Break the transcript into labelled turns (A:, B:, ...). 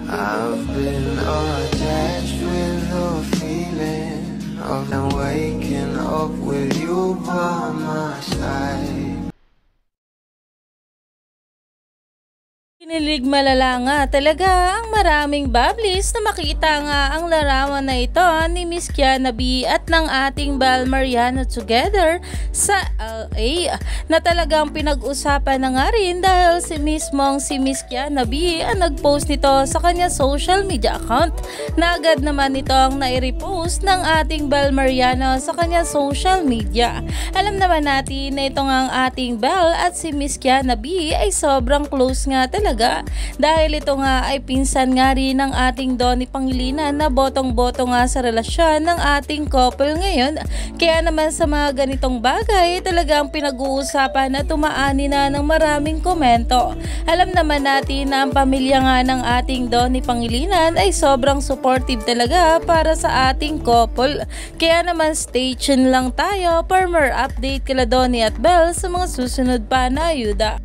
A: I've been attached with the feeling of waking up with you by my side.
B: Kinilig malala nga talaga ang maraming Bablis na makita nga ang larawan na ito ni Miss Kiana B at ng ating Bal Mariano together sa LA na talagang pinag-usapan na nga rin dahil si Miss Kiana B ang nag-post nito sa kanya social media account na agad naman ito ang nai-repost ng ating Bal Mariano sa kanya social media. Alam naman natin na ito nga ang ating Bal at si Miss Kiana B ay sobrang close nga talaga dahil ito nga ay pinsan nga rin ng ating Donnie Pangilinan na botong-boto nga sa relasyon ng ating couple ngayon. Kaya naman sa mga ganitong bagay talagang pinag-uusapan na tumaani na ng maraming komento. Alam naman natin na ang pamilya nga ng ating Donnie Pangilinan ay sobrang supportive talaga para sa ating couple. Kaya naman stay tuned lang tayo for more update kila Donnie at Belle sa mga susunod pa na ayuda.